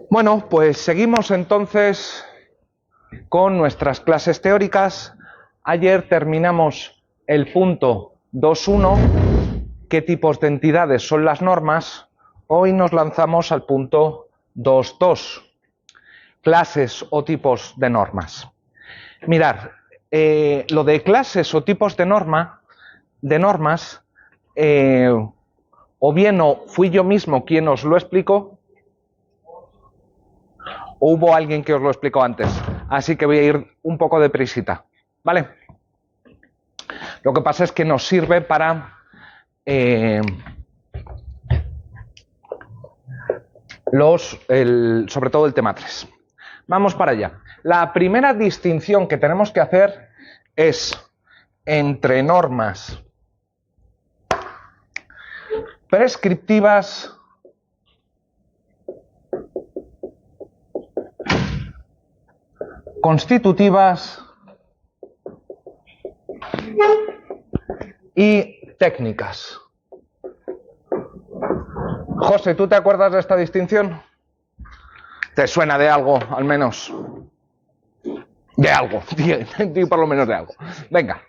Bueno, pues seguimos entonces con nuestras clases teóricas. Ayer terminamos el punto 2.1, qué tipos de entidades son las normas. Hoy nos lanzamos al punto 2.2, clases o tipos de normas. Mirad, lo de clases o tipos de normas, o bien no fui yo mismo quien os lo explicó, o hubo alguien que os lo explicó antes. Así que voy a ir un poco deprisita, ¿vale? Lo que pasa es que nos sirve para sobre todo el tema 3. Vamos para allá. La primera distinción que tenemos que hacer es entre normas prescriptivas constitutivas y técnicas. José, ¿tú te acuerdas de esta distinción? ¿Te suena de algo, al menos? De algo, por lo menos de algo. Venga.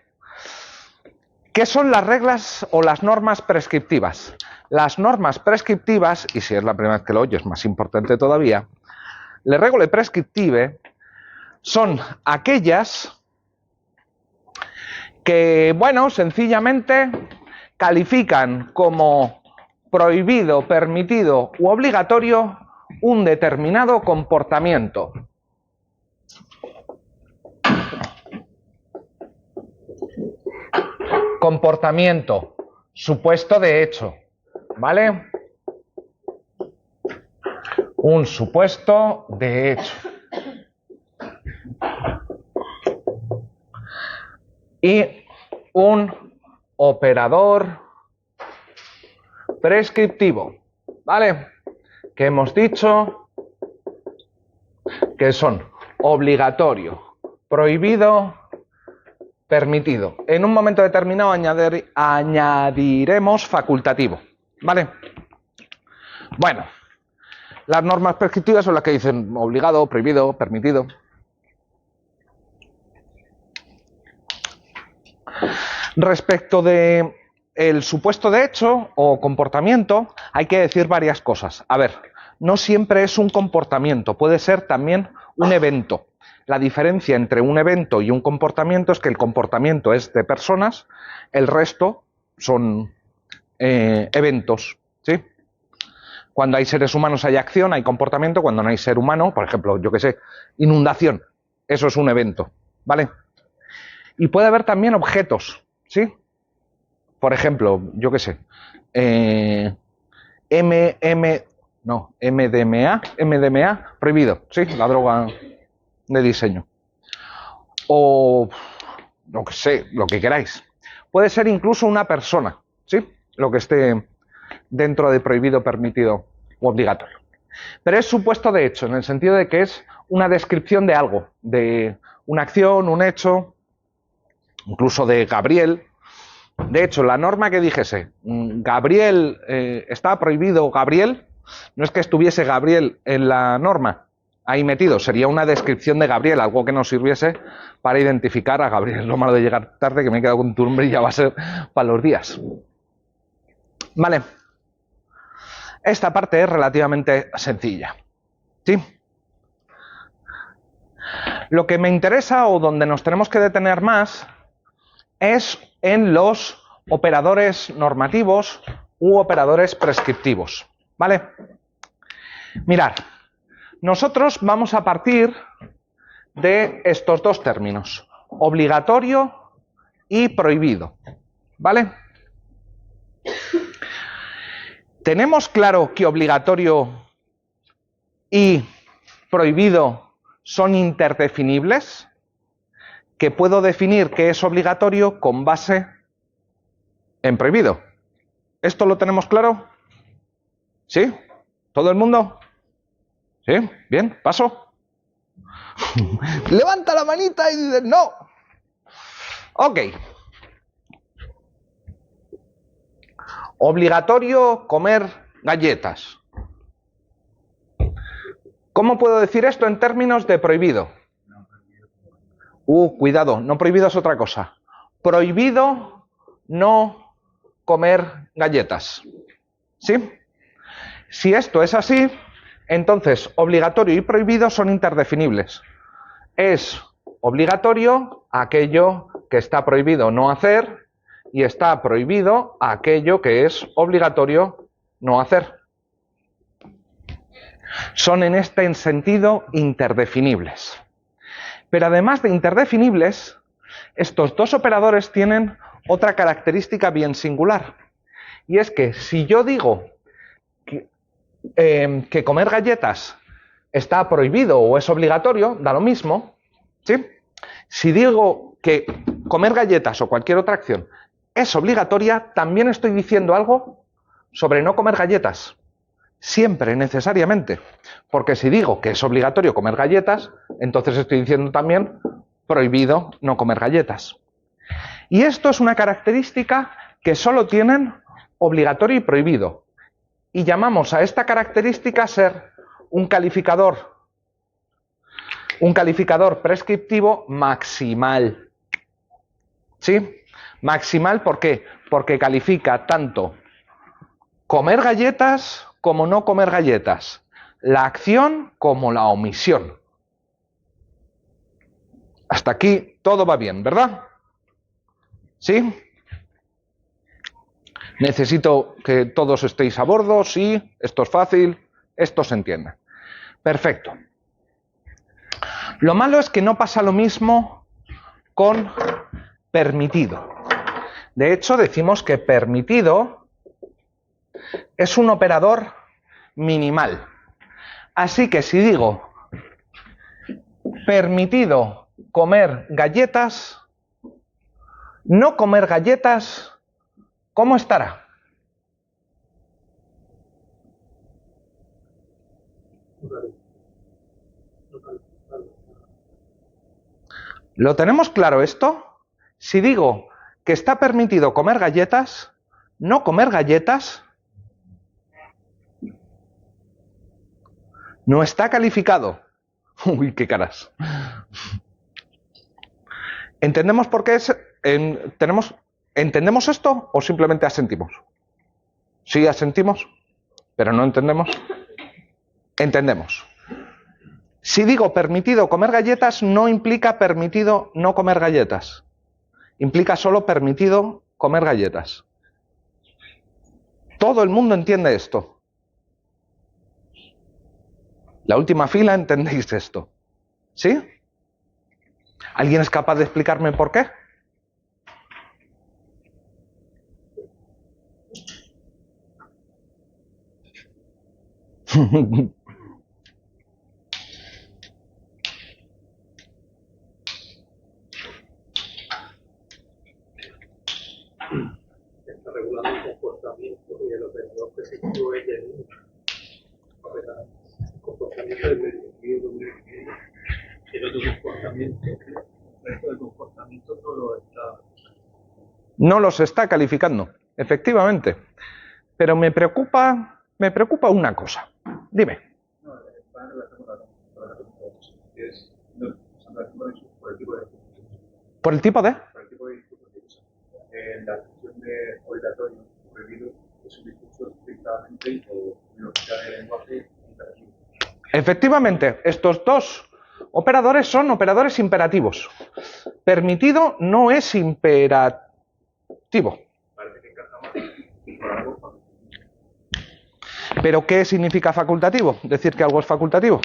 ¿Qué son las reglas o las normas prescriptivas? Las normas prescriptivas, y si es la primera vez que lo oyes, más importante todavía, le regole prescriptive son aquellas que, bueno, sencillamente califican como prohibido, permitido u obligatorio un determinado comportamiento. Comportamiento, supuesto de hecho, ¿vale? Un supuesto de hecho. Y un operador prescriptivo, ¿vale? Que hemos dicho que son obligatorio, prohibido, permitido. En un momento determinado añadiremos facultativo, ¿vale? Bueno, las normas prescriptivas son las que dicen obligado, prohibido, permitido. Respecto de el supuesto de hecho o comportamiento, hay que decir varias cosas. A ver, no siempre es un comportamiento, puede ser también un evento. La diferencia entre un evento y un comportamiento es que el comportamiento es de personas, el resto son eventos, ¿sí? Cuando hay seres humanos hay acción, hay comportamiento. Cuando no hay ser humano, por ejemplo, yo qué sé, inundación, eso es un evento, ¿vale? Y puede haber también objetos, ¿sí? Por ejemplo, yo qué sé, MDMA, prohibido, ¿sí? La droga de diseño. O, no que sé, lo que queráis. Puede ser incluso una persona, ¿sí? Lo que esté dentro de prohibido, permitido u obligatorio. Pero es supuesto de hecho, en el sentido de que es una descripción de algo, de una acción, un hecho, incluso de Gabriel. De hecho, la norma que dijese, Gabriel, está prohibido Gabriel, no es que estuviese Gabriel en la norma ahí metido, sería una descripción de Gabriel, algo que nos sirviese para identificar a Gabriel. Lo malo de llegar tarde, que me he quedado con tu nombre y ya va a ser para los días. Vale. Esta parte es relativamente sencilla, ¿sí? Lo que me interesa o donde nos tenemos que detener más es en los operadores normativos u operadores prescriptivos, ¿vale? Mirad, nosotros vamos a partir de estos dos términos, obligatorio y prohibido, ¿vale? ¿Tenemos claro que obligatorio y prohibido son interdefinibles? Que puedo definir qué es obligatorio con base en prohibido. ¿Esto lo tenemos claro? ¿Sí? ¿Todo el mundo? ¿Sí? Bien, paso. Levanta la manita y dice no. Ok. Obligatorio comer galletas. ¿Cómo puedo decir esto en términos de prohibido? Cuidado, no prohibido es otra cosa. Prohibido no comer galletas. ¿Sí? Si esto es así, entonces obligatorio y prohibido son interdefinibles. Es obligatorio aquello que está prohibido no hacer y está prohibido aquello que es obligatorio no hacer. Son en este sentido interdefinibles. Pero además de interdefinibles, estos dos operadores tienen otra característica bien singular. Y es que si yo digo que comer galletas está prohibido o es obligatorio, da lo mismo, ¿sí? Si digo que comer galletas o cualquier otra acción es obligatoria, también estoy diciendo algo sobre no comer galletas. Siempre, necesariamente. Porque si digo que es obligatorio comer galletas, entonces estoy diciendo también prohibido no comer galletas. Y esto es una característica que solo tienen obligatorio y prohibido. Y llamamos a esta característica ser un calificador prescriptivo maximal. ¿Sí? Maximal, ¿por qué? Porque califica tanto comer galletas como no comer galletas, la acción como la omisión. Hasta aquí todo va bien, ¿verdad? ¿Sí? Necesito que todos estéis a bordo, sí, esto es fácil, esto se entiende. Perfecto. Lo malo es que no pasa lo mismo con permitido. De hecho, decimos que permitido es un operador minimal. Así que si digo permitido comer galletas, no comer galletas, ¿cómo estará? ¿Lo tenemos claro esto? Si digo que está permitido comer galletas, no comer galletas, no está calificado. Uy, qué caras. ¿Entendemos por qué es? ¿Entendemos esto o simplemente asentimos? Sí, asentimos, pero no entendemos. Entendemos. Si digo permitido comer galletas, no implica permitido no comer galletas. Implica solo permitido comer galletas. Todo el mundo entiende esto. La última fila entendéis esto. ¿Sí? ¿Alguien es capaz de explicarme por qué? Está regulando el comportamiento y el operador que se incluye en el comportamiento del individuo. El otro comportamiento, el resto del comportamiento no lo está. No los está calificando, efectivamente. Pero me preocupa una cosa. Dime. No, está en relación con la que es por el tipo de ¿Por el tipo de? por el tipo de discurso que usa. La función de obligatorio prohibido es un discurso estrictamente o velocidad de lenguaje imperativo. Efectivamente, estos dos operadores son operadores imperativos. Permitido no es imperativo. Parece que encaja más con algo facultativo. ¿Pero qué significa facultativo? Decir que algo es facultativo.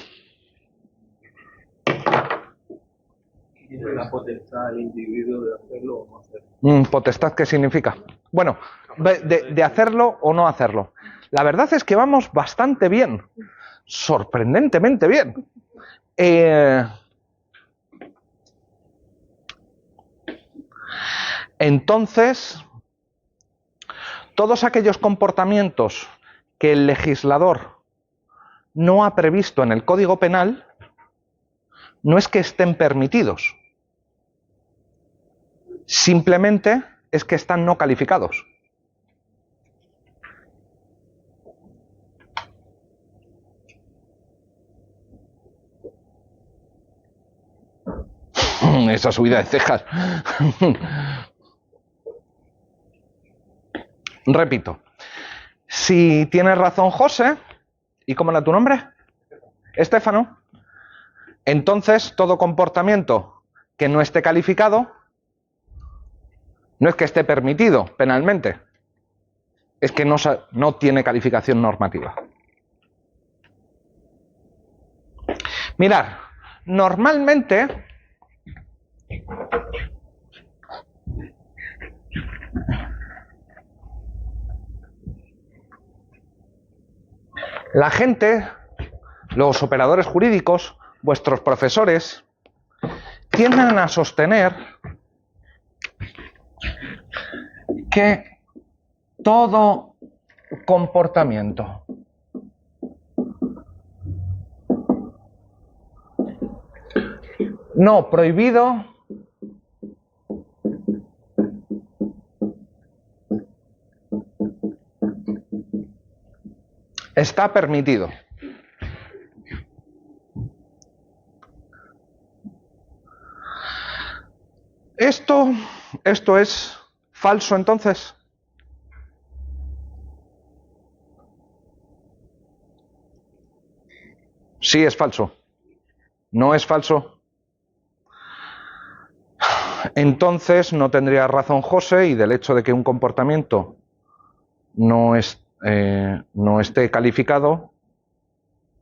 Tiene la potestad del individuo de hacerlo o no hacerlo. ¿Potestad qué significa? Bueno, de hacerlo o no hacerlo. La verdad es que vamos bastante bien. Sorprendentemente bien. Entonces, todos aquellos comportamientos que el legislador no ha previsto en el Código Penal no es que estén permitidos, simplemente es que están no calificados. Esa subida de cejas. Repito. Si tienes razón, José, ¿y cómo era tu nombre? Estéfano. Entonces, todo comportamiento que no esté calificado no es que esté permitido penalmente, es que no tiene calificación normativa. Mirad, normalmente la gente, los operadores jurídicos, vuestros profesores, tienden a sostener que todo comportamiento no prohibido está permitido. Esto es falso, entonces. Sí, es falso. No es falso. Entonces no tendría razón José, y del hecho de que un comportamiento no esté calificado,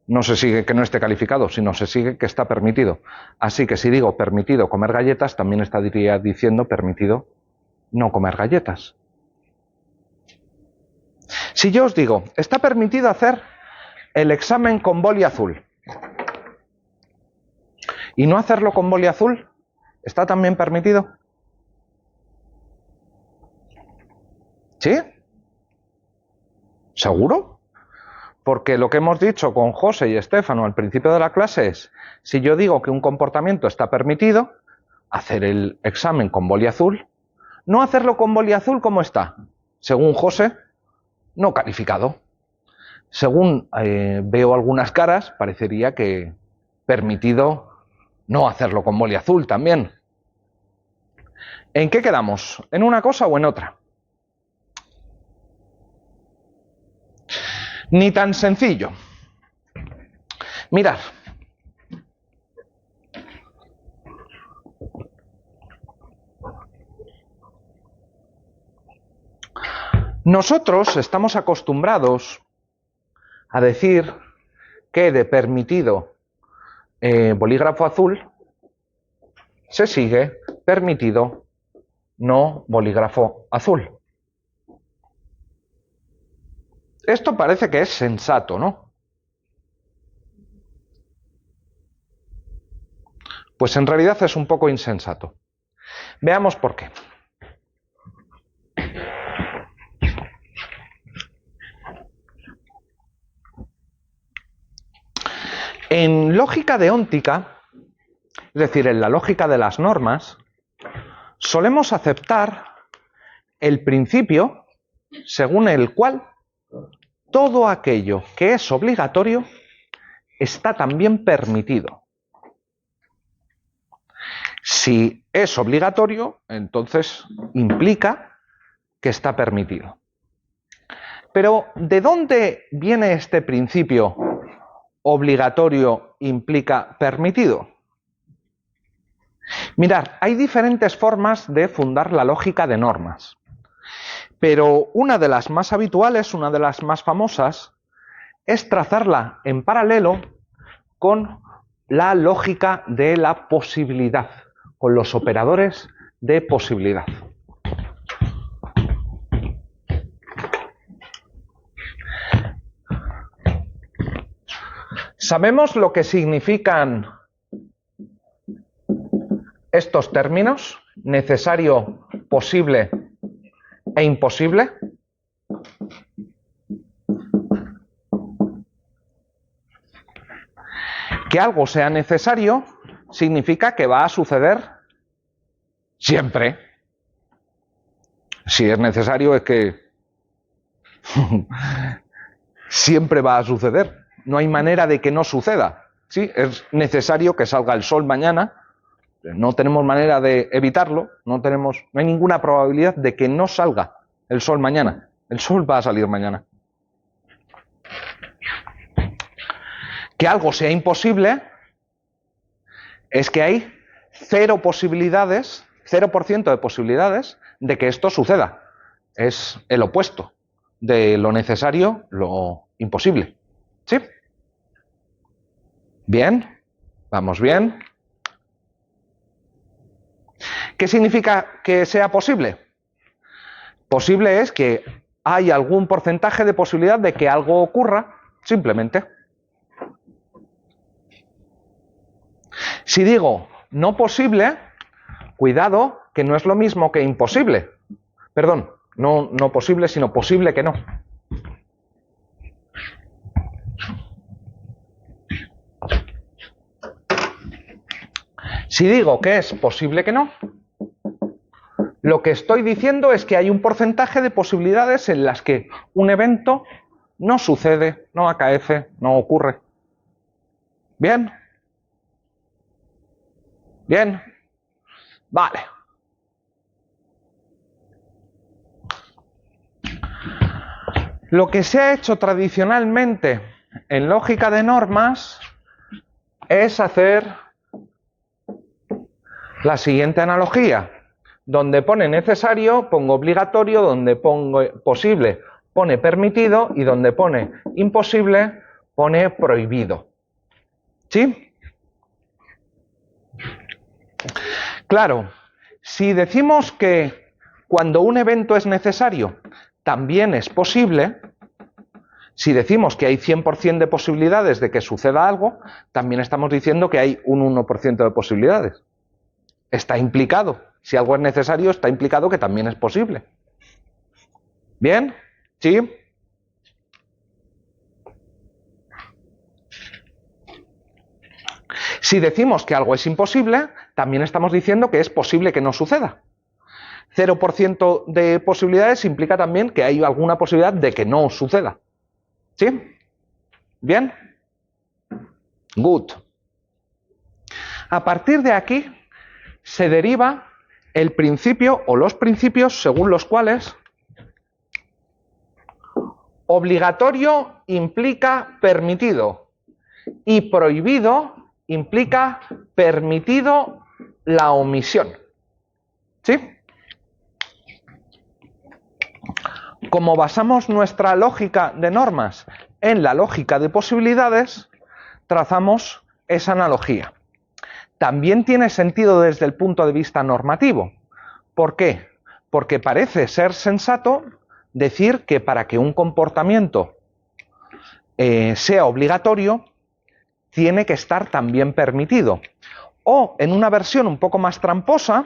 no se sigue que no esté calificado, sino se sigue que está permitido. Así que si digo permitido comer galletas, también estaría diciendo permitido no comer galletas. Si yo os digo, está permitido hacer el examen con boli azul, y no hacerlo con boli azul, ¿está también permitido? ¿Sí? ¿Seguro? Porque lo que hemos dicho con José y Estéfano al principio de la clase es, si yo digo que un comportamiento está permitido, hacer el examen con boli azul, no hacerlo con boli azul, ¿cómo está? Según José, no calificado. Según veo algunas caras, parecería que permitido no hacerlo con boli azul también. ¿En qué quedamos? ¿En una cosa o en otra? Ni tan sencillo. Mirad. Nosotros estamos acostumbrados a decir que de permitido bolígrafo azul se sigue permitido no bolígrafo azul. Esto parece que es sensato, ¿no? Pues en realidad es un poco insensato. Veamos por qué. En lógica deóntica, es decir, en la lógica de las normas, solemos aceptar el principio según el cual todo aquello que es obligatorio está también permitido. Si es obligatorio, entonces implica que está permitido. Pero, ¿de dónde viene este principio obligatorio implica permitido? Mirad, hay diferentes formas de fundar la lógica de normas. Pero una de las más habituales, una de las más famosas, es trazarla en paralelo con la lógica de la posibilidad, con los operadores de posibilidad. ¿Sabemos lo que significan estos términos? Necesario, posible e imposible. Que algo sea necesario significa que va a suceder siempre. Si es necesario es que siempre va a suceder. No hay manera de que no suceda. ¿Sí? Es necesario que salga el sol mañana no tenemos manera de evitarlo, no hay ninguna probabilidad de que no salga el sol mañana. El sol va a salir mañana. Que algo sea imposible es que hay 0% de posibilidades de que esto suceda. Es el opuesto de lo necesario, lo imposible. ¿Sí? Bien, vamos bien. ¿Qué significa que sea posible? Posible es que hay algún porcentaje de posibilidad de que algo ocurra, simplemente. Si digo no posible, cuidado, que no es lo mismo que imposible. Perdón, no posible, sino posible que no. Si digo que es posible que no, lo que estoy diciendo es que hay un porcentaje de posibilidades en las que un evento no sucede, no acaece, no ocurre. ¿Bien? ¿Bien? Vale. Lo que se ha hecho tradicionalmente en lógica de normas es hacer la siguiente analogía. Donde pone necesario, pongo obligatorio, donde pongo posible, pone permitido, y donde pone imposible, pone prohibido. ¿Sí? Claro, si decimos que cuando un evento es necesario, también es posible, si decimos que hay 100% de posibilidades de que suceda algo, también estamos diciendo que hay un 1% de posibilidades. Está implicado. Si algo es necesario, está implicado que también es posible. ¿Bien? ¿Sí? Si decimos que algo es imposible, también estamos diciendo que es posible que no suceda. 0% de posibilidades implica también que hay alguna posibilidad de que no suceda. ¿Sí? ¿Bien? Good. A partir de aquí se deriva el principio o los principios según los cuales obligatorio implica permitido y prohibido implica permitido la omisión. ¿Sí? Como basamos nuestra lógica de normas en la lógica de posibilidades, trazamos esa analogía. También tiene sentido desde el punto de vista normativo. ¿Por qué? Porque parece ser sensato decir que para que un comportamiento sea obligatorio, tiene que estar también permitido. O, en una versión un poco más tramposa,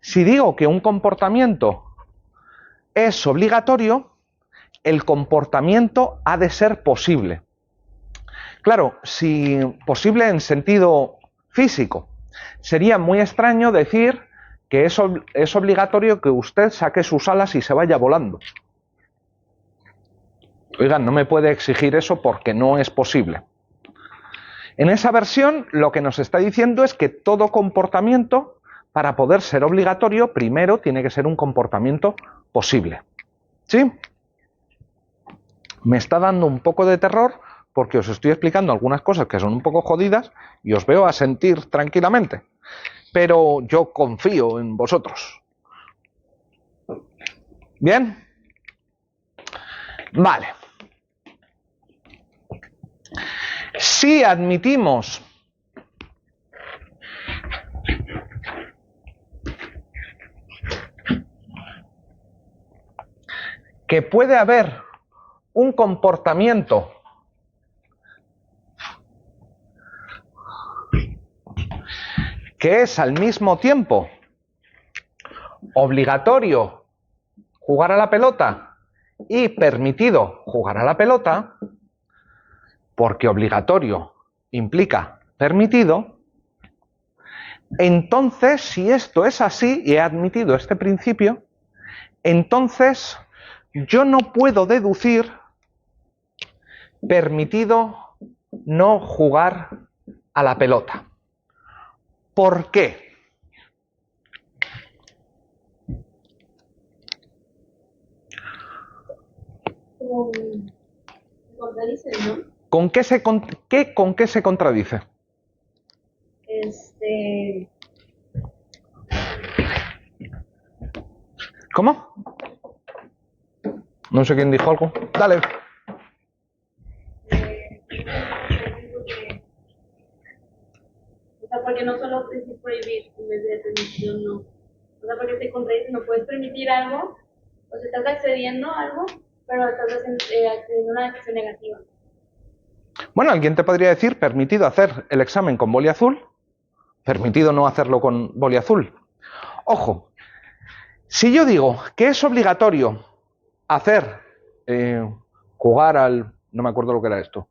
si digo que un comportamiento es obligatorio, el comportamiento ha de ser posible. Claro, si posible en sentido físico, sería muy extraño decir que es obligatorio que usted saque sus alas y se vaya volando. Oigan, no me puede exigir eso porque no es posible. En esa versión, lo que nos está diciendo es que todo comportamiento, para poder ser obligatorio, primero tiene que ser un comportamiento posible. ¿Sí? Me está dando un poco de terror porque os estoy explicando algunas cosas que son un poco jodidas y os veo asentir tranquilamente. Pero yo confío en vosotros. ¿Bien? Vale. Si admitimos que puede haber un comportamiento que es al mismo tiempo obligatorio jugar a la pelota y permitido jugar a la pelota, porque obligatorio implica permitido, entonces, si esto es así y he admitido este principio, entonces yo no puedo deducir permitido no jugar a la pelota. ¿Por qué? Contradice, ¿no? ¿Con qué se contradice? ¿Cómo? No sé quién dijo algo. Dale. O sea, porque no solo decir prohibir en vez de permitir, no. O sea, porque te contradice, no puedes permitir algo, o sea, estás accediendo a algo, pero estás accediendo a una acción negativa. Bueno, alguien te podría decir, permitido hacer el examen con boli azul, permitido no hacerlo con boli azul. Ojo, si yo digo que es obligatorio hacer, jugar al... no me acuerdo lo que era esto,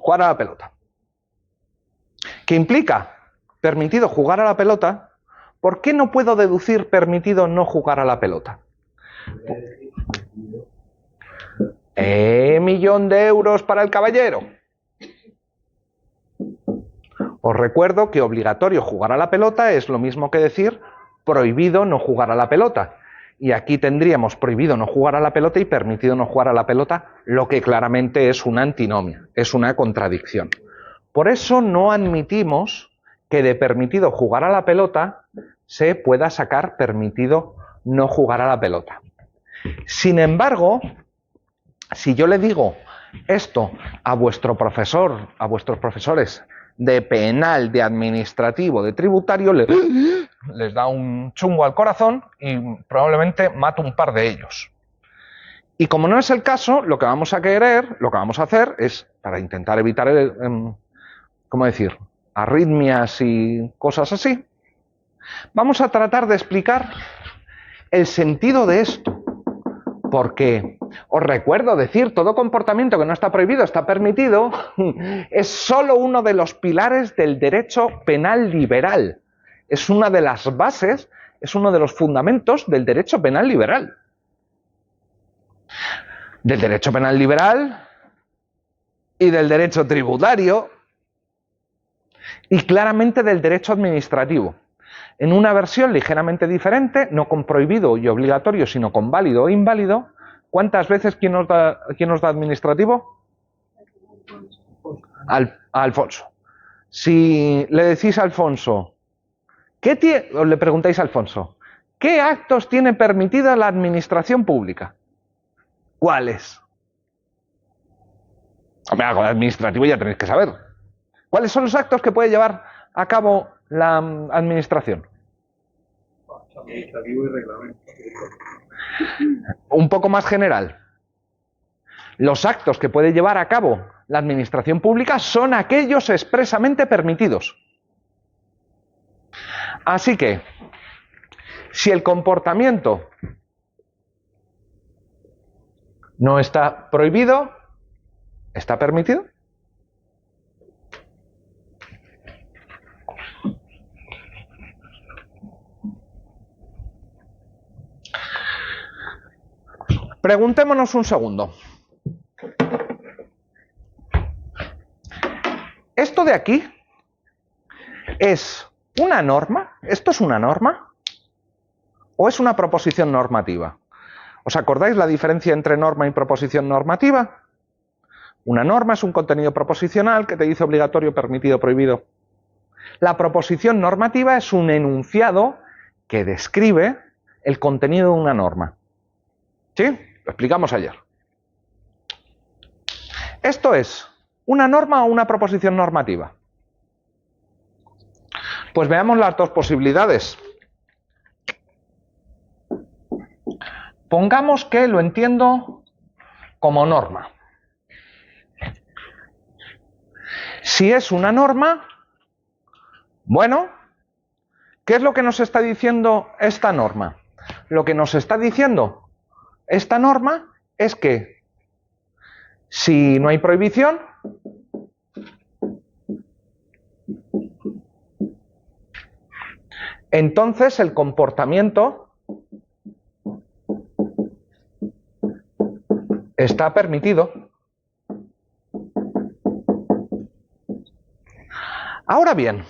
jugar a la pelota, que implica permitido jugar a la pelota, ¿por qué no puedo deducir permitido no jugar a la pelota? Millón de euros para el caballero. Os recuerdo que obligatorio jugar a la pelota es lo mismo que decir prohibido no jugar a la pelota. Y aquí tendríamos prohibido no jugar a la pelota y permitido no jugar a la pelota, lo que claramente es una antinomia, es una contradicción. Por eso no admitimos que de permitido jugar a la pelota se pueda sacar permitido no jugar a la pelota. Sin embargo, si yo le digo esto a vuestro profesor, a vuestros profesores de penal, de administrativo, de tributario, les da un chungo al corazón y probablemente mata un par de ellos. Y como no es el caso, lo que vamos a querer, lo que vamos a hacer es, para intentar evitar, ¿cómo decir?, arritmias y cosas así, vamos a tratar de explicar el sentido de esto. Porque os recuerdo decir, todo comportamiento que no está prohibido está permitido, es solo uno de los pilares del derecho penal liberal. Es una de las bases, es uno de los fundamentos del derecho penal liberal. Del derecho penal liberal y del derecho tributario y claramente del derecho administrativo. En una versión ligeramente diferente, no con prohibido y obligatorio, sino con válido o inválido. ¿Cuántas veces quién nos da administrativo? A Alfonso. Si le decís a Alfonso, o le preguntáis a Alfonso, ¿qué actos tiene permitida la administración pública? ¿Cuáles? Hombre, algo de administrativo ya tenéis que saber. ¿Cuáles son los actos que puede llevar a cabo la administración? Administrativo y reglamento. Un poco más general. Los actos que puede llevar a cabo la administración pública son aquellos expresamente permitidos. Así que, si el comportamiento no está prohibido, ¿está permitido? Preguntémonos un segundo. ¿Esto de aquí es una norma? ¿Esto es una norma? ¿O es una proposición normativa? ¿Os acordáis la diferencia entre norma y proposición normativa? Una norma es un contenido proposicional que te dice obligatorio, permitido, prohibido. La proposición normativa es un enunciado que describe el contenido de una norma. ¿Sí? Lo explicamos ayer. ¿Esto es una norma o una proposición normativa? Pues veamos las dos posibilidades. Pongamos que lo entiendo como norma. Si es una norma, bueno, ¿qué es lo que nos está diciendo esta norma? Lo que nos está diciendo esta norma es que si no hay prohibición, entonces el comportamiento está permitido. Ahora bien,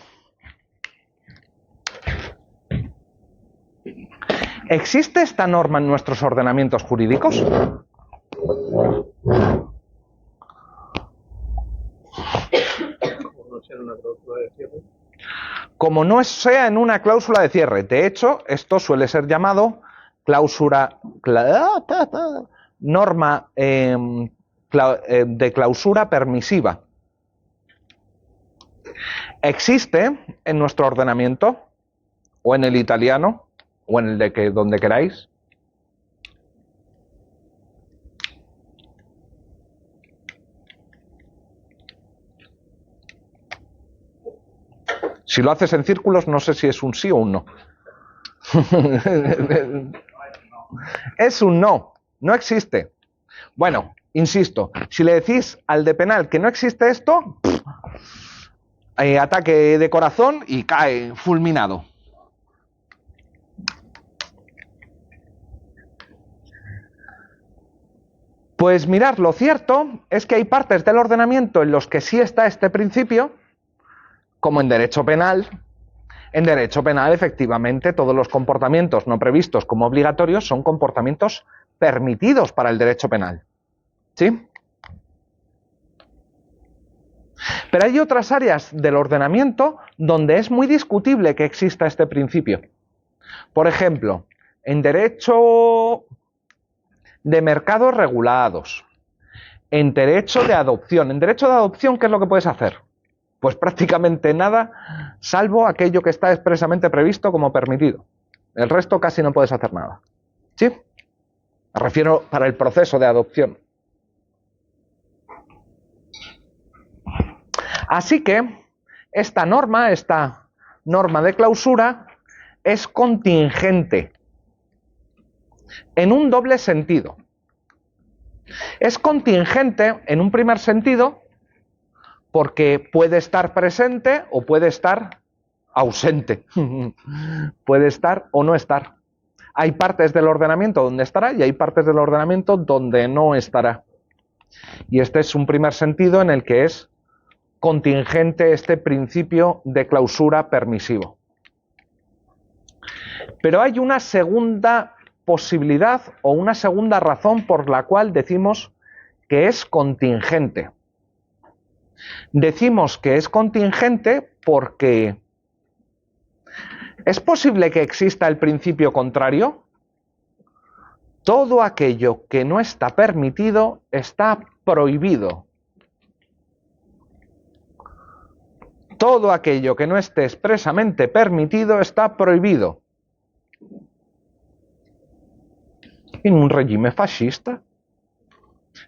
¿Existe esta norma en nuestros ordenamientos jurídicos? Como no sea en una cláusula de cierre. De hecho, esto suele ser llamado norma de clausura permisiva. ¿Existe en nuestro ordenamiento, o en el italiano, o en el de donde queráis? Si lo haces en círculos, no sé si es un sí o un no. Es un no, no existe. Bueno, insisto, si le decís al de penal que no existe esto, ataque de corazón y cae fulminado. Pues mirad, lo cierto es que hay partes del ordenamiento en los que sí está este principio, como en derecho penal. En derecho penal, efectivamente, todos los comportamientos no previstos como obligatorios son comportamientos permitidos para el derecho penal. ¿Sí? Pero hay otras áreas del ordenamiento donde es muy discutible que exista este principio. Por ejemplo, en derecho de mercados regulados, en derecho de adopción. En derecho de adopción, ¿qué es lo que puedes hacer? Pues prácticamente nada, salvo aquello que está expresamente previsto como permitido. El resto casi no puedes hacer nada. ¿Sí? Me refiero para el proceso de adopción. Así que esta norma de clausura, es contingente en un doble sentido. Es contingente en un primer sentido porque puede estar presente o puede estar ausente. Puede estar o no estar. Hay partes del ordenamiento donde estará y hay partes del ordenamiento donde no estará. Y este es un primer sentido en el que es contingente este principio de clausura permisivo. Pero hay una segunda posibilidad o una segunda razón por la cual decimos que es contingente. Decimos que es contingente porque ¿es posible que exista el principio contrario? Todo aquello que no está permitido está prohibido. Todo aquello que no esté expresamente permitido está prohibido. En un régimen fascista,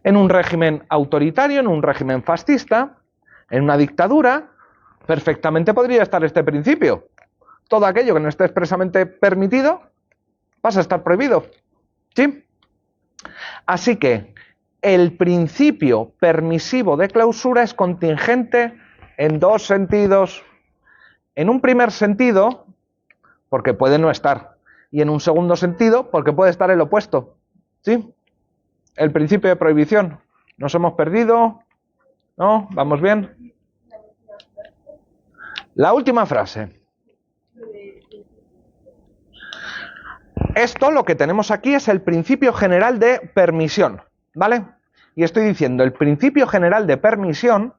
en un régimen autoritario, en un régimen fascista, en una dictadura, perfectamente podría estar este principio. Todo aquello que no esté expresamente permitido pasa a estar prohibido. ¿Sí? Así que el principio permisivo de clausura es contingente en dos sentidos. En un primer sentido, porque puede no estar, y en un segundo sentido, porque puede estar el opuesto. ¿Sí? El principio de prohibición. ¿Nos hemos perdido? ¿No? ¿Vamos bien? La última frase. Esto, lo que tenemos aquí, es el principio general de permisión, ¿vale? Y estoy diciendo, el principio general de permisión,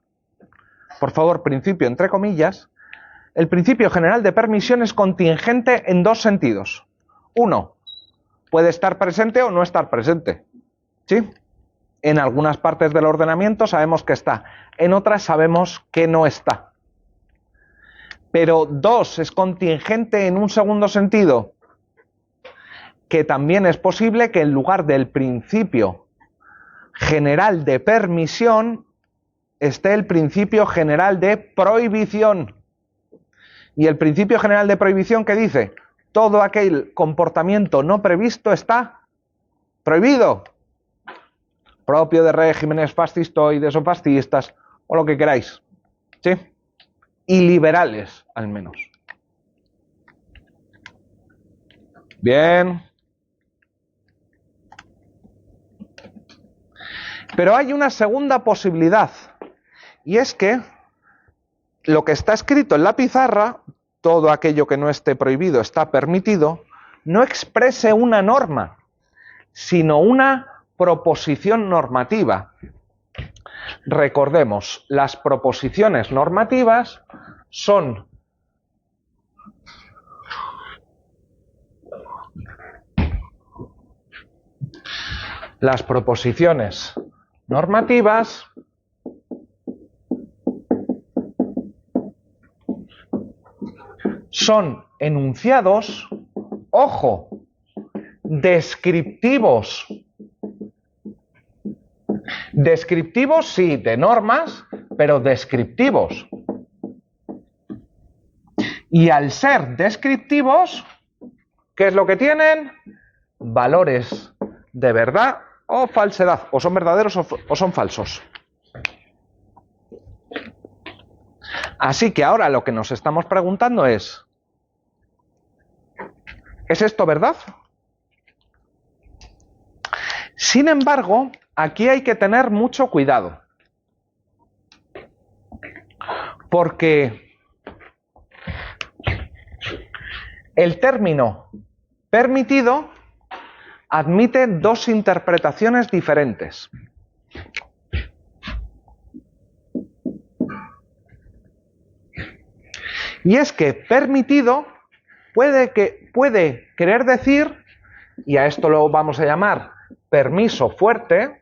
por favor, principio entre comillas, el principio general de permisión es contingente en dos sentidos. Uno, puede estar presente o no estar presente. ¿Sí? En algunas partes del ordenamiento sabemos que está, en otras sabemos que no está. Pero dos, es contingente en un segundo sentido, que también es posible que en lugar del principio general de permisión esté el principio general de prohibición. Y el principio general de prohibición, ¿qué dice? Todo aquel comportamiento no previsto está prohibido. Propio de regímenes fascistoides o fascistas, o lo que queráis. ¿Sí? Y liberales, al menos. Bien. Pero hay una segunda posibilidad, y es que lo que está escrito en la pizarra, todo aquello que no esté prohibido está permitido, no exprese una norma, sino una proposición normativa. Recordemos, las proposiciones normativas son son enunciados, ojo, descriptivos. Descriptivos, sí, de normas, pero descriptivos. Y al ser descriptivos, ¿qué es lo que tienen? Valores de verdad o falsedad, o son verdaderos o son falsos. Así que ahora lo que nos estamos preguntando ¿es esto verdad? Sin embargo, aquí hay que tener mucho cuidado, porque el término permitido admite dos interpretaciones diferentes. Y es que permitido puede querer decir, y a esto lo vamos a llamar permiso fuerte,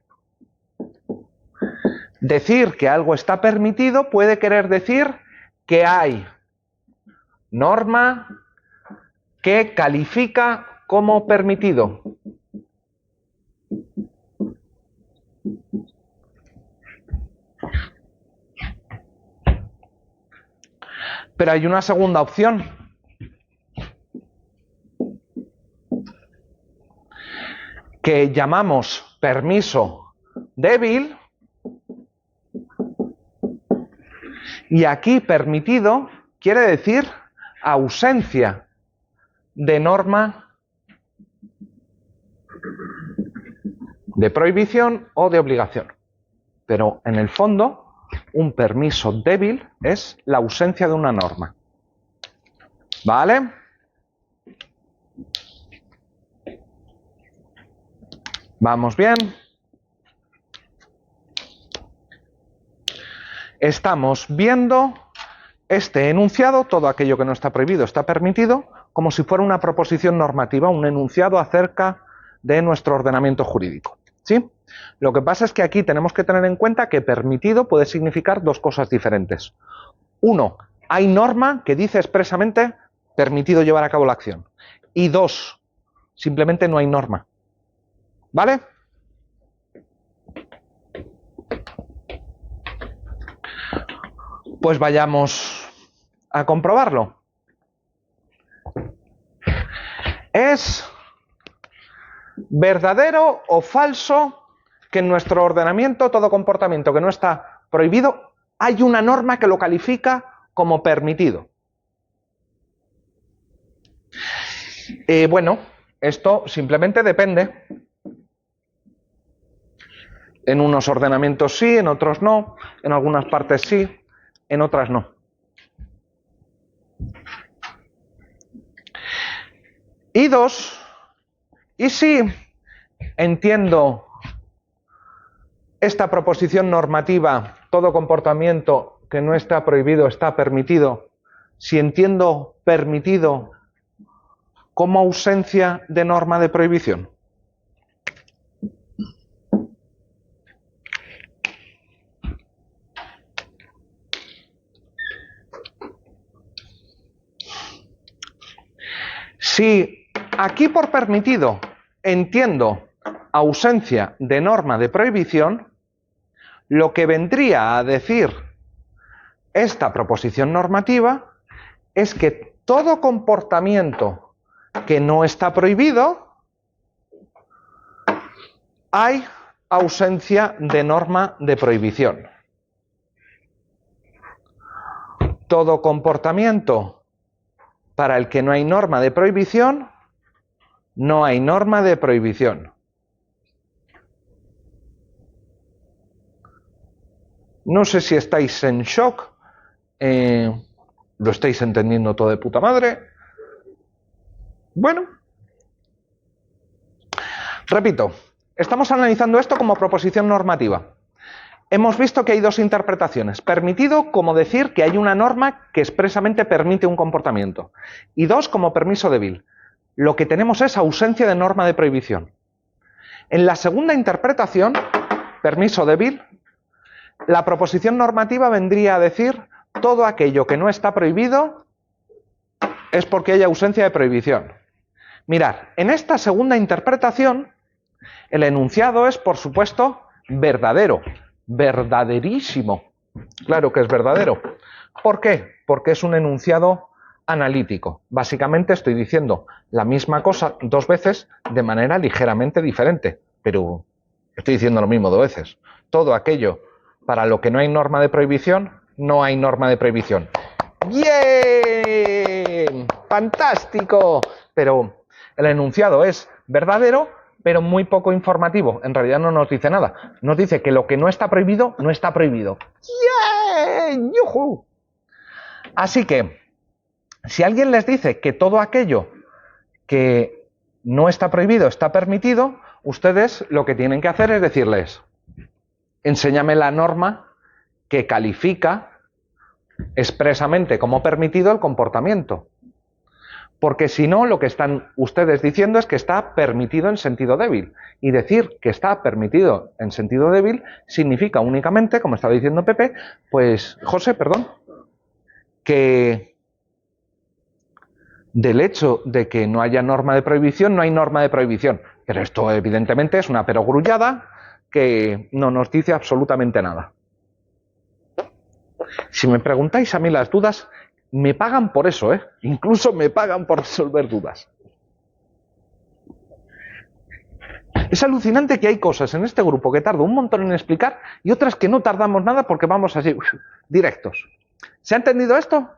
decir que algo está permitido puede querer decir que hay norma que califica como permitido. Pero hay una segunda opción. Que llamamos permiso débil. Y aquí permitido quiere decir ausencia de norma de prohibición o de obligación. Pero en el fondo, un permiso débil es la ausencia de una norma. ¿Vale? ¿Vamos bien? Estamos viendo este enunciado, todo aquello que no está prohibido está permitido, como si fuera una proposición normativa, un enunciado acerca de nuestro ordenamiento jurídico. ¿Sí? Lo que pasa es que aquí tenemos que tener en cuenta que permitido puede significar dos cosas diferentes. Uno, hay norma que dice expresamente permitido llevar a cabo la acción. Y dos, simplemente no hay norma. ¿Vale? Pues vayamos a comprobarlo. ¿Es verdadero o falso que en nuestro ordenamiento todo comportamiento que no está prohibido hay una norma que lo califica como permitido? Bueno, esto simplemente depende. En unos ordenamientos sí, en otros no, en algunas partes sí, en otras no. Y dos, ¿y si entiendo esta proposición normativa, todo comportamiento que no está prohibido está permitido, si entiendo permitido como ausencia de norma de prohibición? Si aquí por permitido entiendo ausencia de norma de prohibición, lo que vendría a decir esta proposición normativa es que todo comportamiento que no está prohibido, hay ausencia de norma de prohibición. Todo comportamiento para el que no hay norma de prohibición, no hay norma de prohibición. No sé si estáis en shock, lo estáis entendiendo todo de puta madre. Bueno, Repito, estamos analizando esto como proposición normativa. Hemos visto que hay dos interpretaciones. Permitido como decir que hay una norma que expresamente permite un comportamiento. Y dos, como permiso débil. Lo que tenemos es ausencia de norma de prohibición. En la segunda interpretación, permiso débil, la proposición normativa vendría a decir todo aquello que no está prohibido es porque hay ausencia de prohibición. Mirad, en esta segunda interpretación, el enunciado es, por supuesto, verdadero. Verdaderísimo. Claro que es verdadero. ¿Por qué? Porque es un enunciado analítico. Básicamente estoy diciendo la misma cosa dos veces de manera ligeramente diferente, pero estoy diciendo lo mismo dos veces. Todo aquello para lo que no hay norma de prohibición, no hay norma de prohibición. ¡Bien! ¡Fantástico! Pero el enunciado es verdadero, pero muy poco informativo. En realidad no nos dice nada. Nos dice que lo que no está prohibido, no está prohibido. ¡Bien! ¡Yujú! Así que, si alguien les dice que todo aquello que no está prohibido está permitido, ustedes lo que tienen que hacer es decirles, enséñame la norma que califica expresamente como permitido el comportamiento. Porque si no, lo que están ustedes diciendo es que está permitido en sentido débil. Y decir que está permitido en sentido débil significa únicamente, como estaba diciendo Pepe, pues, José, perdón, que del hecho de que no haya norma de prohibición, no hay norma de prohibición. Pero esto evidentemente es una perogrullada que no nos dice absolutamente nada. Si me preguntáis a mí las dudas, me pagan por eso, ¿eh? Incluso me pagan por resolver dudas. Es alucinante que hay cosas en este grupo que tardo un montón en explicar y otras que no tardamos nada porque vamos así, directos. ¿Se ha entendido esto?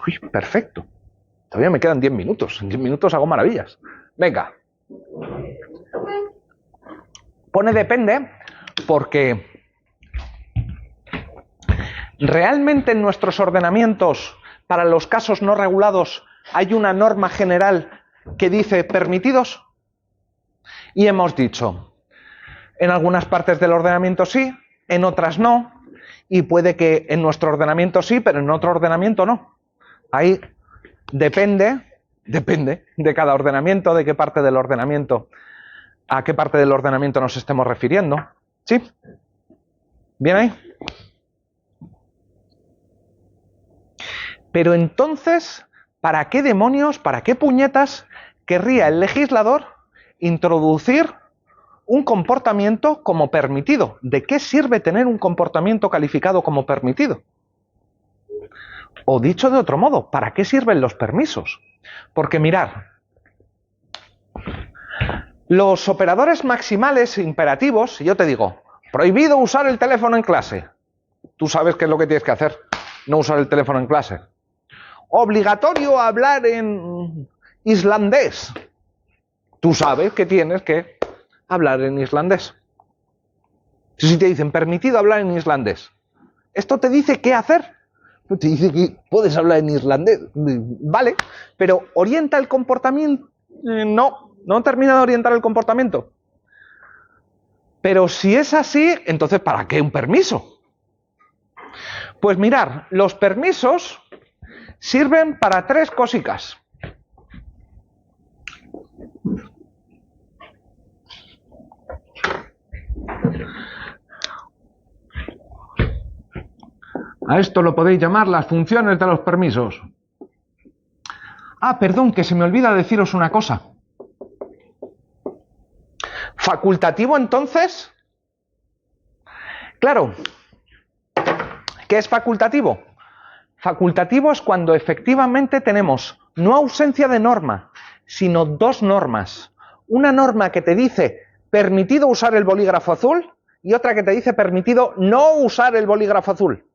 Uy, perfecto. Todavía me quedan 10 minutos. En 10 minutos hago maravillas. Venga. Pone depende porque ¿realmente en nuestros ordenamientos, para los casos no regulados, hay una norma general que dice permitidos? Y hemos dicho, en algunas partes del ordenamiento sí, en otras no, y puede que en nuestro ordenamiento sí, pero en otro ordenamiento no. Ahí depende de cada ordenamiento, de qué parte del ordenamiento, a qué parte del ordenamiento nos estemos refiriendo. ¿Sí? ¿Bien ahí? Pero entonces, ¿para qué demonios, para qué puñetas querría el legislador introducir un comportamiento como permitido? ¿De qué sirve tener un comportamiento calificado como permitido? O dicho de otro modo, ¿para qué sirven los permisos? Porque mirad, los operadores maximales imperativos, si yo te digo, prohibido usar el teléfono en clase, tú sabes qué es lo que tienes que hacer, no usar el teléfono en clase. Obligatorio hablar en islandés, tú sabes que tienes que hablar en islandés. Si te dicen permitido hablar en islandés, esto te dice qué hacer. No te dice que puedes hablar en islandés, vale, pero orienta el comportamiento, no termina de orientar el comportamiento. Pero si es así, entonces ¿para qué un permiso? Pues mirar, los permisos sirven para tres cositas. A esto lo podéis llamar las funciones de los permisos. Ah, perdón, que se me olvida deciros una cosa. ¿Facultativo entonces? Claro. ¿Qué es facultativo? Facultativo es cuando efectivamente tenemos no ausencia de norma, sino dos normas. Una norma que te dice permitido usar el bolígrafo azul y otra que te dice permitido no usar el bolígrafo azul.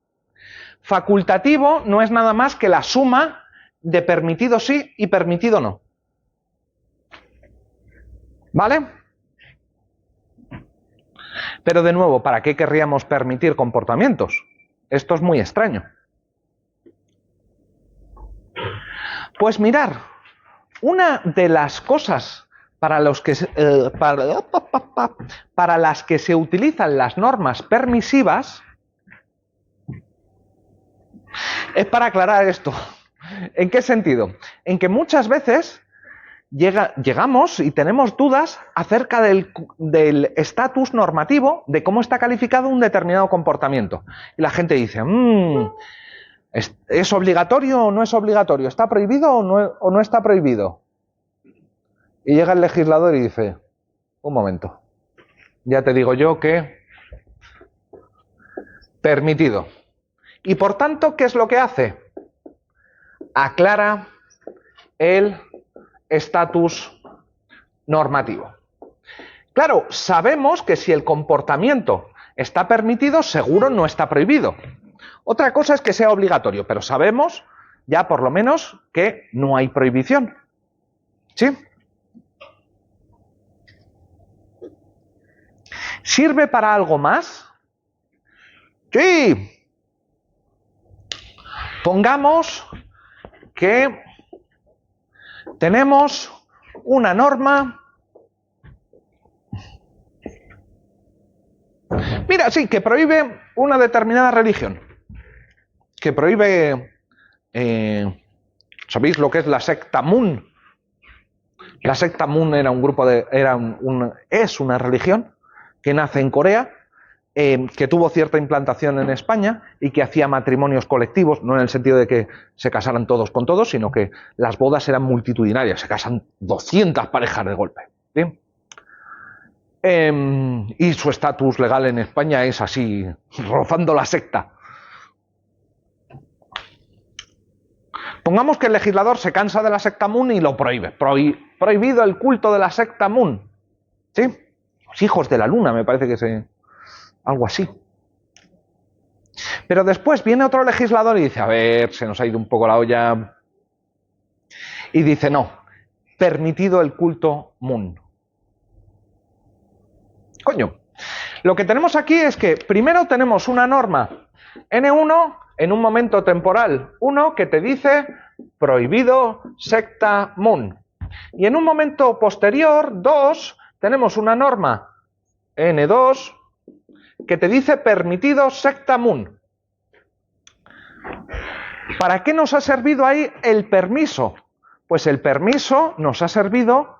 Facultativo no es nada más que la suma de permitido sí y permitido no. ¿Vale? Pero de nuevo, ¿para qué querríamos permitir comportamientos? Esto es muy extraño. Pues mirar, una de las cosas para las que se utilizan las normas permisivas, es para aclarar esto. ¿En qué sentido? En que muchas veces llegamos y tenemos dudas acerca del estatus normativo, de cómo está calificado un determinado comportamiento. Y la gente dice, ¿es obligatorio o no es obligatorio? ¿Está prohibido o no está prohibido? Y llega el legislador y dice, un momento, ya te digo yo que permitido. Y por tanto, ¿qué es lo que hace? Aclara el estatus normativo. Claro, sabemos que si el comportamiento está permitido, seguro no está prohibido. Otra cosa es que sea obligatorio, pero sabemos ya por lo menos que no hay prohibición. ¿Sí? ¿Sirve para algo más? Sí. Pongamos que tenemos una norma. Mira, sí, que prohíbe una determinada religión. Que prohíbe, ¿sabéis lo que es la secta Moon? La secta Moon era un grupo es una religión que nace en Corea, que tuvo cierta implantación en España y que hacía matrimonios colectivos, no en el sentido de que se casaran todos con todos, sino que las bodas eran multitudinarias, se casan 200 parejas de golpe. ¿Sí? Y su estatus legal en España es así, rozando la secta. Pongamos que el legislador se cansa de la secta Moon y lo prohíbe. Prohibido el culto de la secta Moon. ¿Sí? Los hijos de la luna, me parece que algo así. Pero después viene otro legislador y dice, a ver, se nos ha ido un poco la olla. Y dice, no, permitido el culto Moon. Coño, lo que tenemos aquí es que primero tenemos una norma N1 en un momento temporal 1 que te dice prohibido secta Moon. Y en un momento posterior 2 tenemos una norma N2 que te dice permitido secta Moon. ¿Para qué nos ha servido ahí el permiso? Pues el permiso nos ha servido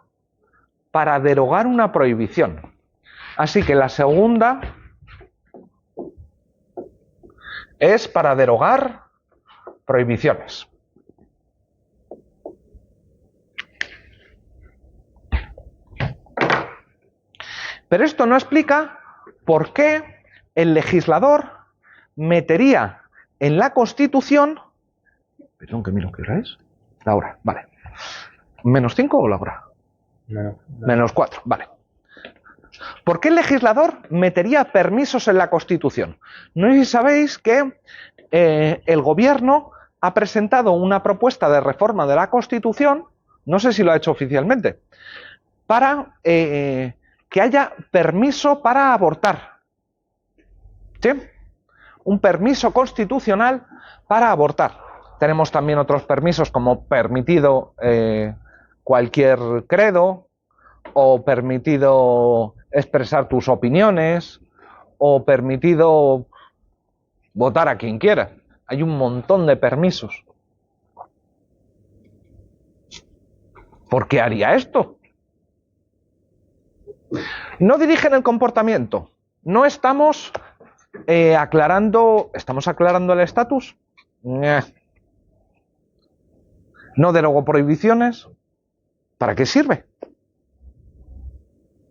para derogar una prohibición. Así que la segunda es para derogar prohibiciones. Pero esto no explica por qué el legislador metería en la Constitución... Perdón, que miro qué hora es. La hora, vale. ¿-5 o la hora? -4, vale. ¿Por qué el legislador metería permisos en la Constitución? No sé si sabéis que el gobierno ha presentado una propuesta de reforma de la Constitución, no sé si lo ha hecho oficialmente, para que haya permiso para abortar. ¿Sí? Un permiso constitucional para abortar. Tenemos también otros permisos como permitido cualquier credo o permitido expresar tus opiniones o permitido votar a quien quiera. Hay un montón de permisos. ¿Por qué haría esto? No dirigen el comportamiento. No estamos aclarando... ¿Estamos aclarando el estatus? No derogo prohibiciones. ¿Para qué sirve?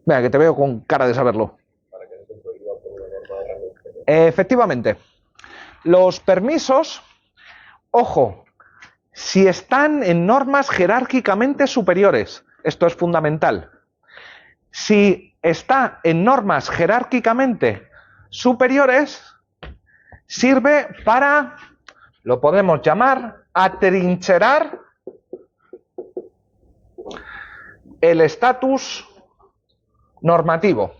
Venga, que te veo con cara de saberlo. Para que no se prohíba por una norma de rango inferior. Efectivamente. Los permisos, ojo, si están en normas jerárquicamente superiores, esto es fundamental. Si está en normas jerárquicamente superiores, sirve para, lo podemos llamar, atrincherar el estatus normativo.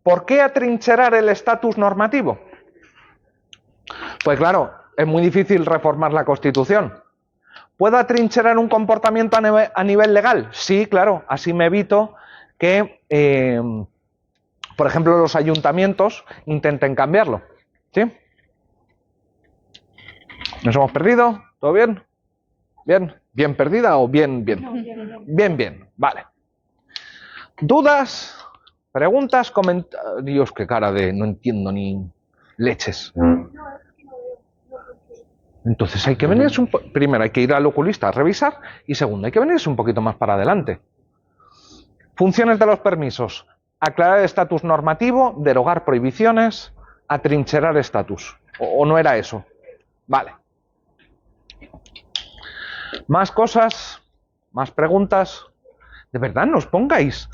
¿Por qué atrincherar el estatus normativo? Pues claro, es muy difícil reformar la Constitución. ¿Puedo atrincherar un comportamiento a nivel legal? Sí, claro, así me evito que, por ejemplo, los ayuntamientos intenten cambiarlo. ¿Sí? ¿Nos hemos perdido? ¿Todo bien? ¿Bien? ¿Bien perdida o bien, bien? No, bien. Bien, bien. Vale. ¿Dudas? ¿Preguntas? ¿Comentarios? Qué cara de no entiendo ni leches. Entonces hay que venirse primero hay que ir al oculista a revisar y segundo hay que venirse un poquito más para adelante. Funciones de los permisos: aclarar el estatus normativo, derogar prohibiciones, atrincherar estatus. ¿O no era eso? Vale. Más cosas, más preguntas. De verdad, no os pongáis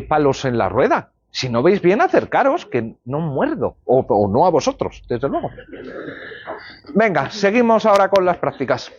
palos en la rueda. Si no veis bien, acercaros, que no muerdo. O no a vosotros, desde luego. Venga, seguimos ahora con las prácticas.